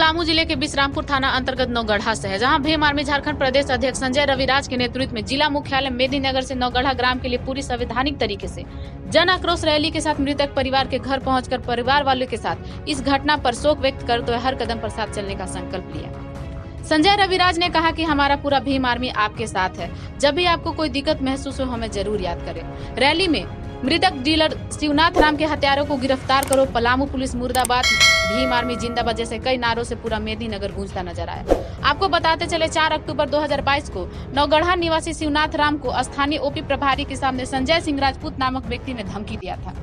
पलामू जिले के बिश्रामपुर थाना अंतर्गत नौगढ़ा से है, जहां भीम आर्मी झारखंड प्रदेश अध्यक्ष संजय रविराज के नेतृत्व में जिला मुख्यालय मेदिनीनगर से नौगढ़ा ग्राम के लिए पूरी संवैधानिक तरीके से जन आक्रोश रैली के साथ मृतक परिवार के घर पहुंचकर परिवार वालों के साथ इस घटना पर शोक व्यक्त करते हुए हर कदम पर साथ चलने का संकल्प लिया। संजय रविराज ने कहा कि हमारा पूरा भीम आर्मी आपके साथ है, जब भी आपको कोई दिक्कत महसूस हो हमें जरूर याद करें। रैली में मृतक डीलर शिवनाथ राम के हत्यारों को गिरफ्तार करो, पलामू पुलिस मुर्दाबाद, भीम आर्मी जिंदाबाद जैसे कई नारों से पूरा मेदिनीनगर गूंजता नजर आया। आपको बताते चले 4 अक्टूबर 2022 को नौगढ़ा निवासी शिवनाथ राम को स्थानीय ओपी प्रभारी के सामने संजय सिंह राजपूत नामक व्यक्ति ने धमकी दिया था।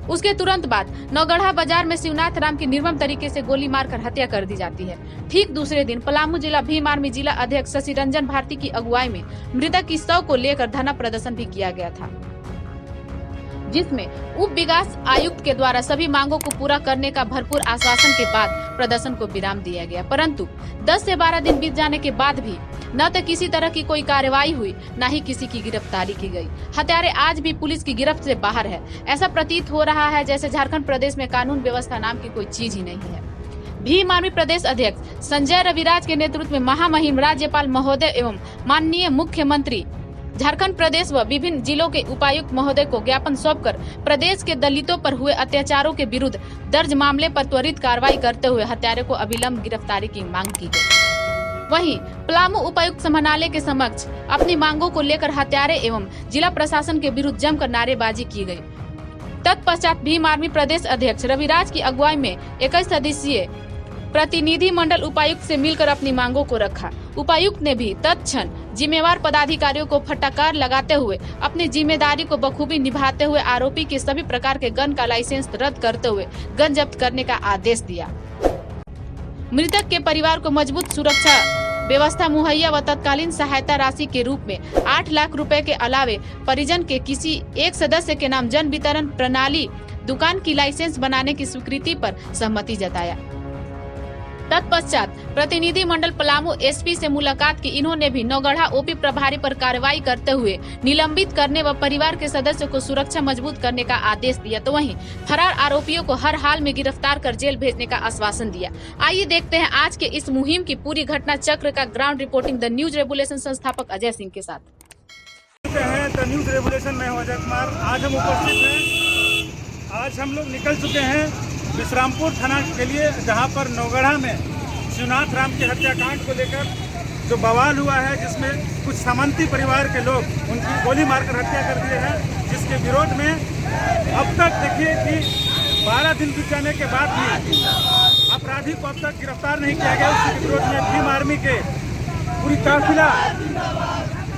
उसके तुरंत बाद नौगढ़ा बाजार में शिवनाथ राम की निर्मम तरीके से गोली मारकर हत्या कर दी जाती है। ठीक दूसरे दिन पलामू जिला भीम आर्मी जिला अध्यक्ष शशि रंजन भारती की अगुवाई में मृतक की शव को लेकर धरना प्रदर्शन भी किया गया था, जिसमें उप विकास आयुक्त के द्वारा सभी मांगों को पूरा करने का भरपूर आश्वासन के बाद प्रदर्शन को विराम दिया गया। परंतु 10 से 12 दिन बीत जाने के बाद भी न तो किसी तरह की कोई कार्रवाई हुई, न ही किसी की गिरफ्तारी की गई। हत्यारे आज भी पुलिस की गिरफ्त से बाहर है। ऐसा प्रतीत हो रहा है जैसे झारखंड प्रदेश में कानून व्यवस्था नाम की कोई चीज ही नहीं है। भीम आर्मी प्रदेश अध्यक्ष संजय रविराज के नेतृत्व में महामहिम राज्यपाल महोदय एवं माननीय मुख्यमंत्री झारखंड प्रदेश व विभिन्न जिलों के उपायुक्त महोदय को ज्ञापन सौंपकर प्रदेश के दलितों पर हुए अत्याचारों के विरुद्ध दर्ज मामले पर त्वरित कार्रवाई करते हुए हत्यारे को अविलंब गिरफ्तारी की मांग की गई। वहीं पलामू उपायुक्त समाहरणालय के समक्ष अपनी मांगों को लेकर हत्यारे एवं जिला प्रशासन के विरुद्ध जमकर नारेबाजी की गई। तत्पश्चात भीम आर्मी प्रदेश अध्यक्ष रविराज की अगुवाई में 21 सदस्यीय प्रतिनिधि मंडल उपायुक्त से मिलकर अपनी मांगों को रखा। उपायुक्त ने भी तत्क्षण जिम्मेवार पदाधिकारियों को फटकार लगाते हुए अपनी जिम्मेदारी को बखूबी निभाते हुए आरोपी के सभी प्रकार के गन का लाइसेंस रद्द करते हुए गन जब्त करने का आदेश दिया। मृतक के परिवार को मजबूत सुरक्षा व्यवस्था मुहैया व तत्कालीन सहायता राशि के रूप में 8 लाख रुपए के अलावे परिजन के किसी एक सदस्य के नाम जन वितरण प्रणाली दुकान की लाइसेंस बनाने की स्वीकृति पर सहमति जताया। तत्पश्चात प्रतिनिधि मंडल पलामू एसपी से मुलाकात की। इन्होंने भी नौगढ़ा ओपी प्रभारी पर कार्रवाई करते हुए निलंबित करने व परिवार के सदस्यों को सुरक्षा मजबूत करने का आदेश दिया, तो वहीं फरार आरोपियों को हर हाल में गिरफ्तार कर जेल भेजने का आश्वासन दिया। आइए देखते हैं आज के इस मुहिम की पूरी घटना चक्र का ground reporting the news revolution संस्थापक अजय सिंह के साथ। द न्यूज रेवोल्यूशन में हूं अजय कुमार। आज हम उपस्थित हैं। आज हम लोग निकल चुके हैं बिश्रामपुर थाना के लिए, जहां पर नौगढ़ा में शिवनाथ राम के हत्याकांड को लेकर जो बवाल हुआ है, जिसमें कुछ सामंती परिवार के लोग उनकी गोली मारकर हत्या कर दिए हैं, जिसके विरोध में अब तक देखिए कि 12 दिन बीत जाने के बाद भी अपराधी को अब तक गिरफ्तार नहीं किया गया। उसके विरोध में भीम आर्मी के पूरी काफिला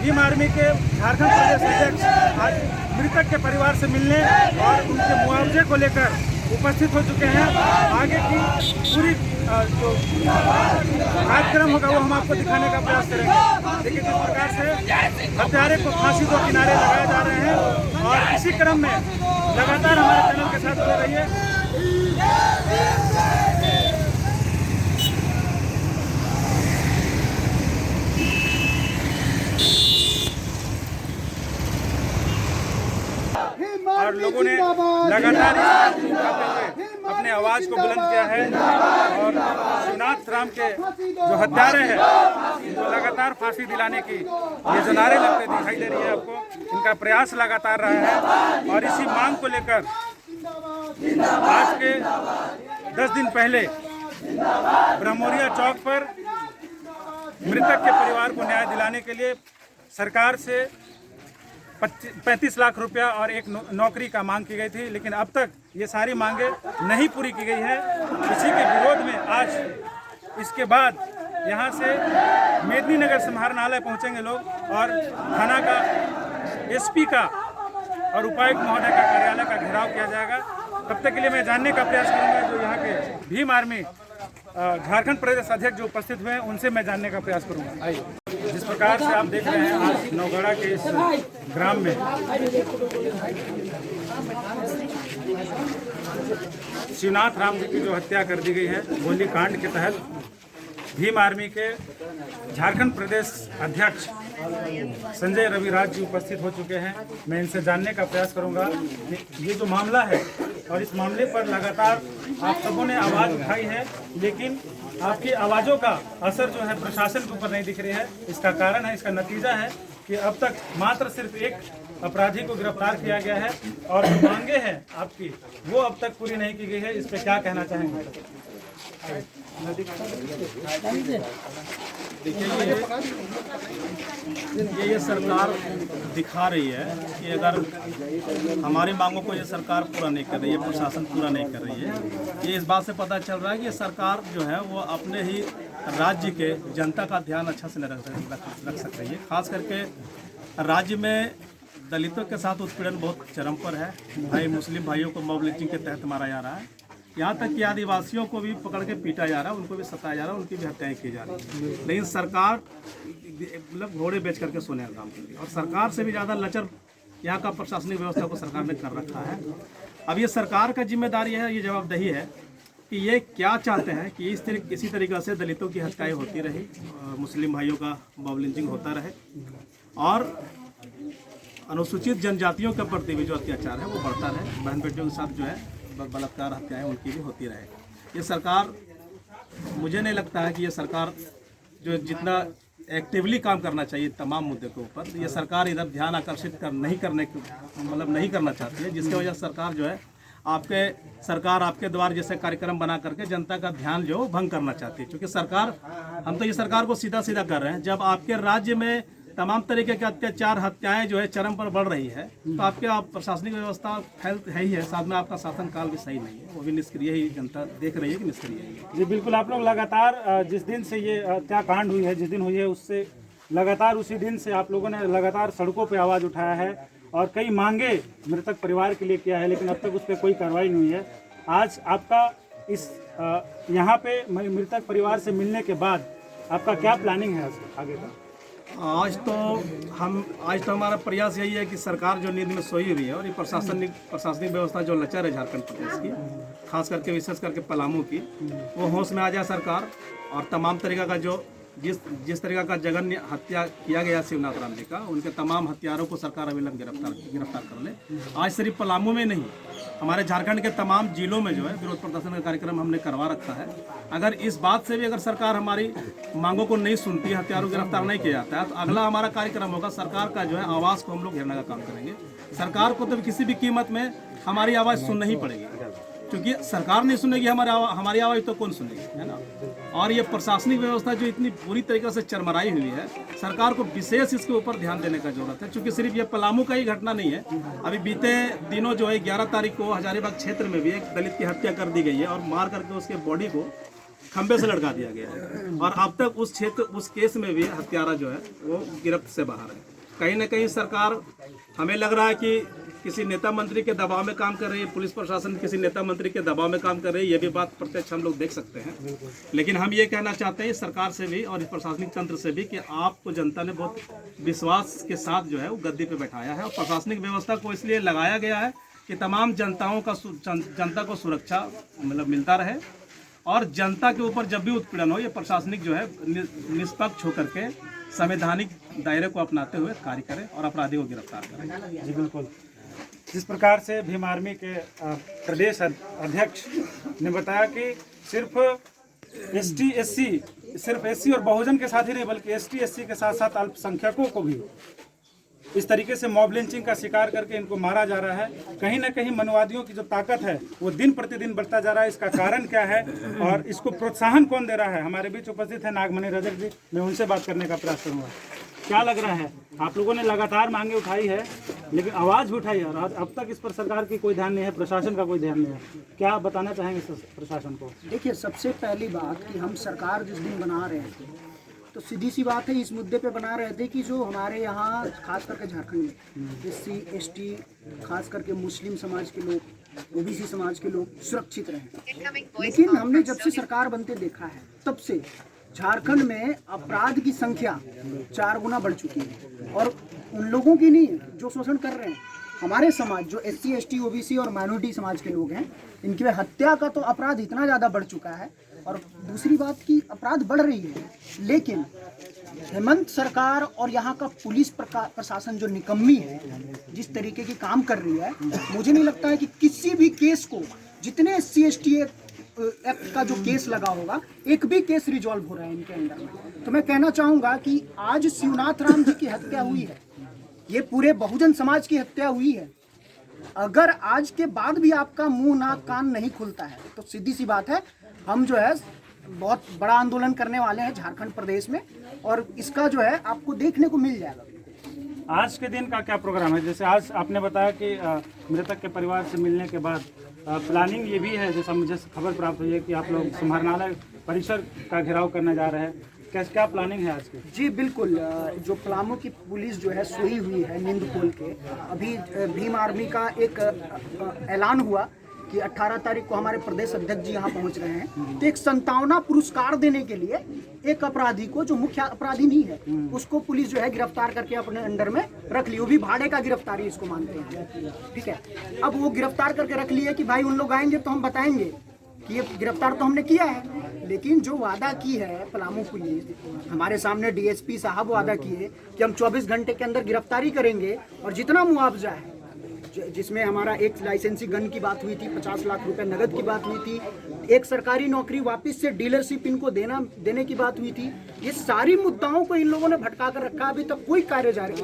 भीम आर्मी के झारखंड प्रदेश अध्यक्ष आज मृतक के परिवार से मिलने और उनके मुआवजे को लेकर उपस्थित हो चुके हैं। आगे की पूरी जो कार्यक्रम होगा वो हम आपको दिखाने का प्रयास करेंगे। देखिए जिस प्रकार से हत्यारे को फांसी दो किनारे लगाए जा रहे हैं, और इसी क्रम में लगातार हमारे चैनल के साथ जुड़े रहिए। और लोगों ने लगातार अपने आवाज को बुलंद किया है, और शिवनाथ राम के जो हत्यारे हैं वो लगातार फांसी दिलाने की ये जो नारे लगते दिखाई दे रही है आपको, इनका प्रयास लगातार रहा है। और इसी मांग को लेकर आज के 10 दिन पहले ब्रह्मोरिया चौक पर मृतक के परिवार को न्याय दिलाने के लिए सरकार से 35 लाख रुपया और एक नौकरी का मांग की गई थी, लेकिन अब तक ये सारी मांगे नहीं पूरी की गई है। इसी के विरोध में आज इसके बाद यहाँ से मेदिनीनगर समाहरणालय पहुँचेंगे लोग, और थाना का एसपी का और उपायुक्त महोदय का कार्यालय का घेराव किया जाएगा। तब तक के लिए मैं जानने का प्रयास करूँगा जो यहाँ के भीम आर्मी झारखंड प्रदेश अध्यक्ष जो उपस्थित हुए हैं उनसे मैं जानने का प्रयास करूँगा। आइए, जिस प्रकार से आप देख रहे हैं आज नौगढ़ा के इस ग्राम में शिवनाथ राम जी की जो हत्या कर दी गई है गोली कांड के तहत, भीम आर्मी के झारखंड प्रदेश अध्यक्ष संजय रविराज जी उपस्थित हो चुके हैं। मैं इनसे जानने का प्रयास करूंगा ये जो मामला है, और इस मामले पर लगातार आप सबों ने आवाज़ उठाई है, लेकिन आपकी आवाज़ों का असर जो है प्रशासन के ऊपर नहीं दिख रही है। इसका कारण है, इसका नतीजा है कि अब तक मात्र सिर्फ एक अपराधी को गिरफ्तार किया गया है और जो मांगे हैं आपकी वो अब तक पूरी नहीं की गई है। इस पे क्या कहना चाहेंगे? देखिए ये सरकार दिखा रही है कि अगर हमारी मांगों को ये सरकार पूरा नहीं कर रही है, प्रशासन पूरा नहीं कर रही है, ये इस बात से पता चल रहा है कि ये सरकार जो है वो अपने ही राज्य के जनता का ध्यान अच्छा से नहीं रख सक रही है। खास करके राज्य में दलितों के साथ उत्पीड़न बहुत चरम पर है। भाई मुस्लिम भाइयों को मॉब लिंचिंग के तहत मारा जा रहा है, यहाँ तक कि आदिवासियों को भी पकड़ के पीटा जा रहा है, उनको भी सताया जा रहा है, उनकी भी हत्याएं की जा रही है। लेकिन सरकार मतलब घोड़े बेच करके सोने का काम कर रही है और सरकार से भी ज़्यादा लचर यहाँ का प्रशासनिक व्यवस्था को सरकार ने कर रखा है। अब ये सरकार का जिम्मेदारी है, ये जवाबदेही है कि ये क्या चाहते हैं कि इसी तरीक़े से दलितों की हत्याएं होती रही, मुस्लिम भाइयों का मॉब लिंचिंग होता रहे और अनुसूचित जनजातियों के प्रति भी जो अत्याचार है वो बढ़ता रहे, बहन बेटियों के साथ जो है बलात्कार हत्याएं उनकी भी होती रहे। ये सरकार, मुझे नहीं लगता है कि ये सरकार जो जितना एक्टिवली काम करना चाहिए तमाम मुद्दे के ऊपर, ये सरकार इधर ध्यान आकर्षित नहीं करना चाहती है, जिसकी वजह से सरकार जो है आपके द्वार जैसे कार्यक्रम बना करके जनता का ध्यान जो भंग करना चाहती है। क्योंकि सरकार, हम तो ये सरकार को सीधा कर रहे हैं, जब आपके राज्य में तमाम तरीके के अत्याचार हत्याएं जो है चरम पर बढ़ रही है तो आपके प्रशासनिक व्यवस्था है ही है, साथ में आपका शासनकाल भी सही नहीं है, वो भी निष्क्रिय ही जनता देख रही है कि निष्क्रिय है। जी बिल्कुल, आप लोग लगातार जिस दिन से ये हत्याकांड हुई है, जिस दिन हुई है उससे लगातार उसी दिन से आप लोगों ने लगातार सड़कों पर आवाज़ उठाया है और कई मांगे मृतक परिवार के लिए किया है, लेकिन अब तक उस पर कोई कार्रवाई नहीं हुई है। आज आपका इस यहाँ पे मृतक परिवार से मिलने के बाद आपका क्या प्लानिंग है आगे का? आज तो हमारा प्रयास यही है कि सरकार जो नींद में सोई हुई है और ये प्रशासनिक व्यवस्था जो लचर है झारखंड प्रदेश की, खास करके विशेष करके पलामू की, वो होश में आ जाए सरकार और तमाम तरीका का जो जिस तरीका का जघन्य हत्या किया गया शिवनाथ राम जी का, उनके तमाम हत्यारों को सरकार अविलंब गिरफ्तार कर ले। आज सिर्फ पलामू में नहीं, हमारे झारखंड के तमाम जिलों में जो है विरोध प्रदर्शन का कार्यक्रम हमने करवा रखा है। अगर इस बात से भी अगर सरकार हमारी मांगों को नहीं सुनती, हत्यारों को गिरफ्तार नहीं किया जाता है, तो अगला हमारा कार्यक्रम होगा सरकार का जो है आवाज़ को हम लोग घेरने का काम करेंगे। सरकार को तो किसी भी कीमत में हमारी आवाज़ सुनना ही पड़ेगी, क्योंकि सरकार नहीं सुनेगी हमारी आवाज़ तो कौन सुनेगी, है ना। और ये प्रशासनिक व्यवस्था जो इतनी पूरी तरीके से चरमराई हुई है, सरकार को विशेष इसके ऊपर ध्यान देने का जरूरत है। क्योंकि सिर्फ ये पलामू का ही घटना नहीं है, अभी बीते दिनों जो है 11 तारीख को हजारीबाग क्षेत्र में भी एक दलित की हत्या कर दी गई है और मार करके उसके बॉडी को खंबे से लटका दिया गया है और अब तक उस केस में भी हत्यारा जो है वो गिरफ्त से बाहर है। कहीं ना कहीं सरकार, हमें लग रहा है कि किसी नेता मंत्री के दबाव में काम कर रही है, पुलिस प्रशासन किसी नेता मंत्री के दबाव में काम कर रही है, ये भी बात प्रत्यक्ष हम लोग देख सकते हैं। लेकिन हम ये कहना चाहते हैं सरकार से भी और प्रशासनिक तंत्र से भी कि आपको जनता ने बहुत विश्वास के साथ जो है वो गद्दी पे बैठाया है और प्रशासनिक व्यवस्था को इसलिए लगाया गया है कि तमाम जनता को सुरक्षा मिलता रहे और जनता के ऊपर जब भी उत्पीड़न हो, ये प्रशासनिक जो है निष्पक्ष होकर के संवैधानिक दायरे को अपनाते हुए कार्य करें और अपराधी को गिरफ्तार करें। जी बिल्कुल, जिस प्रकार से भीम आर्मी के प्रदेश अध्यक्ष ने बताया कि सिर्फ एससी और बहुजन के साथ ही नहीं बल्कि एसटी के साथ साथ अल्पसंख्यकों को भी इस तरीके से मॉब लिंचिंग का शिकार करके इनको मारा जा रहा है। कहीं ना कहीं मनवादियों की जो ताकत है वो दिन प्रतिदिन बढ़ता जा रहा है। इसका कारण क्या है और इसको प्रोत्साहन कौन दे रहा है? हमारे बीच उपस्थित है नागमणि रजक जी, मैं उनसे बात करने का प्रयास करूँगा। क्या लग रहा है, आप लोगों ने लगातार मांगे उठाई है लेकिन आवाज़ भी उठाई है और अब तक इस पर सरकार की कोई ध्यान नहीं है, प्रशासन का कोई ध्यान नहीं है, क्या आप बताना चाहेंगे प्रशासन को? देखिए, सबसे पहली बात कि हम सरकार जिस दिन बना रहे थे तो सीधी सी बात है, इस मुद्दे पे बना रहे थे कि जो हमारे यहाँ खास करके झारखंड में एससी एसटी खास करके मुस्लिम समाज के लोग, ओबीसी समाज के लोग सुरक्षित रहें। लेकिन हमने जब से सरकार बनते देखा है तब से झारखंड में अपराध की संख्या 4 गुना बढ़ चुकी है और उन लोगों की नहीं जो शोषण कर रहे हैं हमारे समाज, जो एससी एसटी ओबीसी और माइनॉरिटी समाज के लोग हैं, इनकी हत्या का तो अपराध इतना ज़्यादा बढ़ चुका है। और दूसरी बात की अपराध बढ़ रही है, लेकिन हेमंत सरकार और यहाँ का पुलिस प्रशासन जो निकम्मी है, जिस तरीके की काम कर रही है, मुझे नहीं लगता है कि किसी भी केस को जितने एससी एसटी एक्ट का जो केस लगा होगा, एक भी केस रिजॉल्व हो रहा है इनके अंडर में। तो मैं कहना चाहूँगा कि आज शिवनाथ राम जी की हत्या हुई है, ये पूरे बहुजन समाज की हत्या हुई है। अगर आज के बाद भी आपका मुंह नाक कान नहीं खुलता है तो सीधी सी बात है, हम जो है बहुत बड़ा आंदोलन करने वाले हैं झारखंड प्रदेश में, और इसका जो है आपको देखने को मिल जाएगा। आज के दिन का क्या प्रोग्राम है? जैसे आज आपने बताया कि मृतक के परिवार से मिलने के बाद प्लानिंग ये भी है, जैसा मुझे खबर प्राप्त हुई है कि आप लोग समाहरणालय परिसर का घेराव करने जा रहे हैं। क्या प्लानिंग है आज की? जी बिल्कुल, जो पलामू की पुलिस जो है सोई हुई है नींद खोल के। अभी भीम आर्मी का एक ऐलान हुआ कि 18 तारीख को हमारे प्रदेश अध्यक्ष जी यहाँ पहुँच रहे हैं, तो एक संतावना पुरस्कार देने के लिए एक अपराधी को, जो मुख्य अपराधी नहीं है, उसको पुलिस जो है गिरफ्तार करके अपने अंडर में रख ली। वो भी भाड़े का गिरफ्तारी इसको मानते हैं, ठीक है। अब वो गिरफ्तार करके रख लिए कि भाई उन लोग आएंगे तो हम बताएंगे कि ये गिरफ्तार तो हमने किया है, लेकिन जो वादा की है पलामू पुलिस, हमारे सामने डीएसपी साहब वादा किए कि हम 24 घंटे के अंदर गिरफ्तारी करेंगे, और जितना मुआवजा है, जिसमें हमारा एक लाइसेंसी गन की बात हुई थी, 50 लाख रुपए नगद की बात हुई थी, एक सरकारी नौकरी वापस से डीलरशिप इनको देने की बात हुई थी, ये सारी मुद्दाओं को इन लोगों ने भटका कर रखा। अभी तक कोई कार्य जारी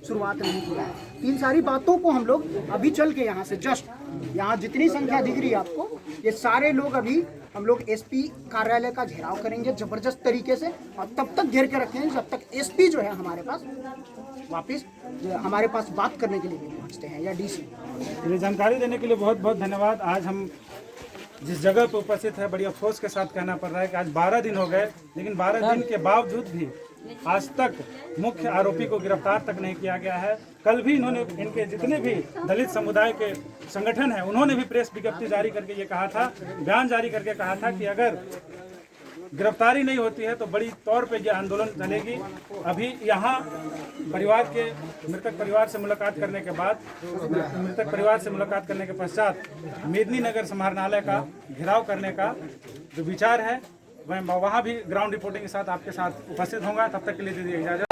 शुरुआत नहीं किया है। इन सारी बातों को हम लोग अभी चल के यहाँ से जस्ट यहाँ जितनी संख्या दिख रही है आपको, ये सारे लोग अभी हम लोग एसपी कार्यालय का घेराव करेंगे जबरदस्त तरीके से, और तब तक घेर के रखेंगे जब तक एसपी जो है हमारे पास वापस हमारे पास बात करने के लिए भी पहुंचते हैं, या डीसी। ये जानकारी देने के लिए बहुत बहुत धन्यवाद। आज हम जिस जगह पर उपस्थित है, बड़ी अफसोस के साथ कहना पड़ रहा है कि आज 12 दिन हो गए, लेकिन 12 दिन के बावजूद भी आज तक मुख्य आरोपी को गिरफ्तार तक नहीं किया गया है। कल भी इन्होंने, इनके जितने भी दलित समुदाय के संगठन हैं, उन्होंने भी प्रेस विज्ञप्ति जारी करके ये कहा था, बयान जारी करके कहा था कि अगर गिरफ्तारी नहीं होती है तो बड़ी तौर पे ये आंदोलन चलेगी। अभी यहाँ परिवार के मृतक परिवार से मुलाकात करने के बाद, मृतक परिवार से मुलाकात करने के पश्चात मेदिनीनगर समाहरणालय का घेराव करने का जो विचार है, मैं वहाँ भी ग्राउंड रिपोर्टिंग के साथ आपके साथ उपस्थित होगा। तब तक के लिए दीजिए इजाजत।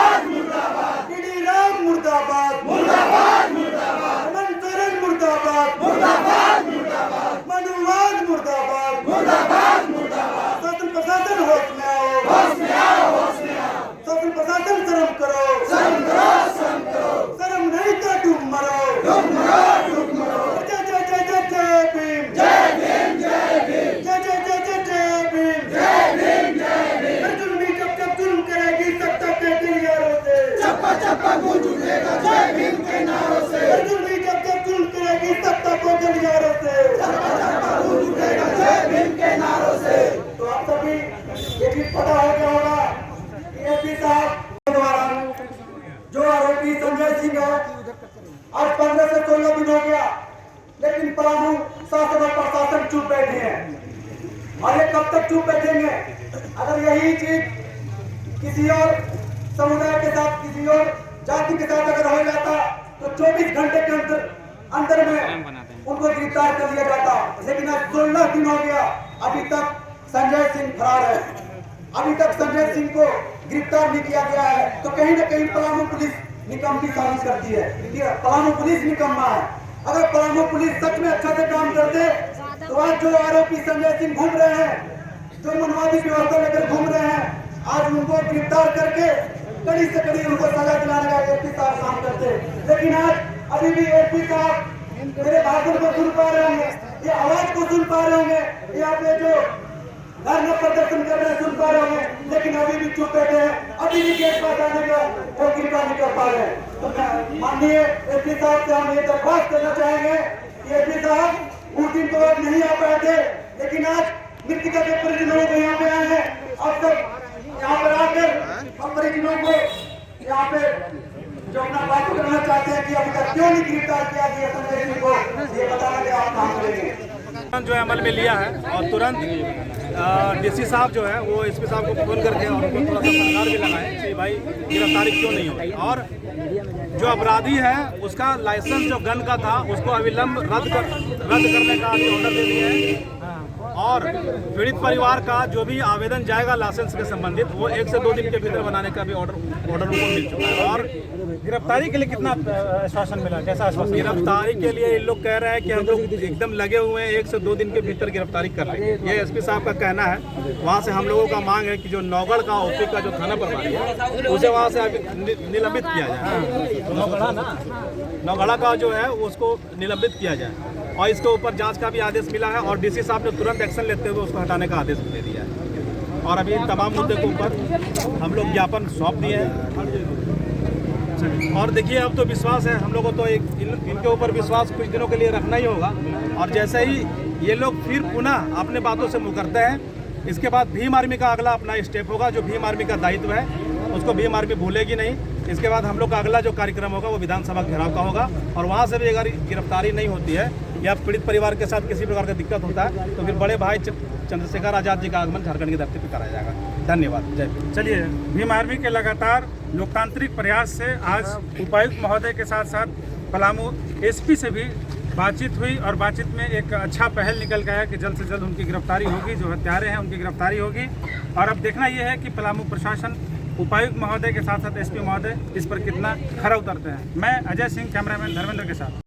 जो आरोपी संजय सिंह है, आज 15 से 16 दिन हो गया, लेकिन पलामू शासन और प्रशासन चुप बैठे हैं। और ये कब तक चुप बैठेंगे? अगर यही चीज किसी और समुदाय के साथ, किसी और जाति के साथ अगर हो जाता तो 24 घंटे के अंदर में उनको गिरफ्तार कर लिया जाता। लेकिन आज 16 दिन हो गया, अभी तक संजय सिंह फरार है, अभी तक संजय सिंह को गिरफ्तार नहीं किया गया है। तो कहीं न कहीं पलामू पुलिस निकम्मी साबित करती है। पलामू पुलिस निकम्मा है। अगर पलामू पुलिस सच में अच्छा से काम करते तो आज जो आरोपी संजय सिंह घूम रहे हैं, जो मनवादी व्यवस्था लेकर घूम रहे हैं, आज उनको गिरफ्तार करके कड़ी से कड़ी उनको सजा दिलाने का एसपी साहब काम करते। लेकिन आज अभी भी एसपी साहब मेरे भाषण को सुन पा रहे होंगे, ये आवाज को सुन पा रहे होंगे, यहाँ पे जो धरना प्रदर्शन कर रहे हैं सुन पा रहे होंगे, लेकिन अभी भी चुप बैठे हैं, अभी भी गेट पास आने का वो गिरफ्तार नहीं कर पा रहे हैं। तो माननीय एसपी साहब से हम ये दरख्वास्त करना चाहेंगे कि एसपी साहब उस दिन तो आप नहीं आ पाए थे, लेकिन आज मृतका के परिजनों को यहाँ पे आए हैं, अब तक यहाँ पर आकर हम परिजनों को यहाँ पे जो अपना बात करना चाहते हैं कि अभी तक क्यों नहीं गिरफ्तार किया गया संजय सिंह को, ये बताना कि आप काम करेंगे। जो है अमल में लिया है, और तुरंत डीसी साहब जो है वो एसपी साहब को फोन करके और उनको थोड़ा सा फटकार भी लगाए कि भाई गिरफ्तारी क्यों नहीं हुई, और जो अपराधी है उसका लाइसेंस जो गन का था उसको अविलंब रद्द करने का ऑर्डर दे दिया है। और पीड़ित परिवार का जो भी आवेदन जाएगा लाइसेंस के संबंधित, वो 1 से 2 दिन के भीतर बनाने का भी ऑर्डर उनको मिल चुका है। और गिरफ्तारी के लिए कितना आश्वासन मिला, कैसा आश्वासन? गिरफ्तारी के लिए इन लोग कह रहे हैं कि हम लोग एकदम लगे हुए हैं, 1 से 2 दिन के भीतर गिरफ्तारी कर लेंगे। ये एसपी साहब का कहना है। वहाँ से हम लोगों का मांग है कि जो नौगढ़ का ओपी का जो थाना प्रभारी है उसे वहाँ से निलंबित किया जाए। नौगढ़ा का जो है उसको निलंबित किया जाए और इसके ऊपर जांच का भी आदेश मिला है और डीसी साहब ने तुरंत एक्शन लेते हुए उसको हटाने का आदेश दे दिया है। और अभी तमाम मुद्दे के ऊपर हम लोग ज्ञापन सौंप दिए हैं। और देखिए, अब तो विश्वास है हम लोगों को, तो इनके ऊपर विश्वास कुछ दिनों के लिए रखना ही होगा। और जैसे ही ये लोग फिर पुनः अपने बातों से मुकरते हैं, इसके बाद भीम आर्मी का अगला अपना स्टेप होगा। जो भीम आर्मी का दायित्व है उसको भीम आर्मी भूलेगी नहीं। इसके बाद हम लोग का अगला जो कार्यक्रम होगा वो विधानसभा घेराव का होगा और वहाँ से भी अगर गिरफ्तारी नहीं होती है या पीड़ित परिवार के साथ किसी प्रकार का दिक्कत होता है तो फिर बड़े भाई चंद्रशेखर आजाद जी का आगमन झारखंड की धरती पर कराया जाएगा। धन्यवाद। जय भीम। चलिए, भीम आर्मी के लगातार लोकतांत्रिक प्रयास से आज उपायुक्त महोदय के साथ साथ पलामू एसपी से भी बातचीत हुई और बातचीत में एक अच्छा पहल निकल गया है कि जल्द से जल्द उनकी गिरफ्तारी होगी, जो हत्यारे हैं उनकी गिरफ्तारी होगी। और अब देखना यह है कि पलामू प्रशासन उपायुक्त महोदय के साथ साथ एसपी महोदय इस पर कितना खरा उतरते हैं। मैं अजय सिंह, कैमरामैन धर्मेंद्र के साथ।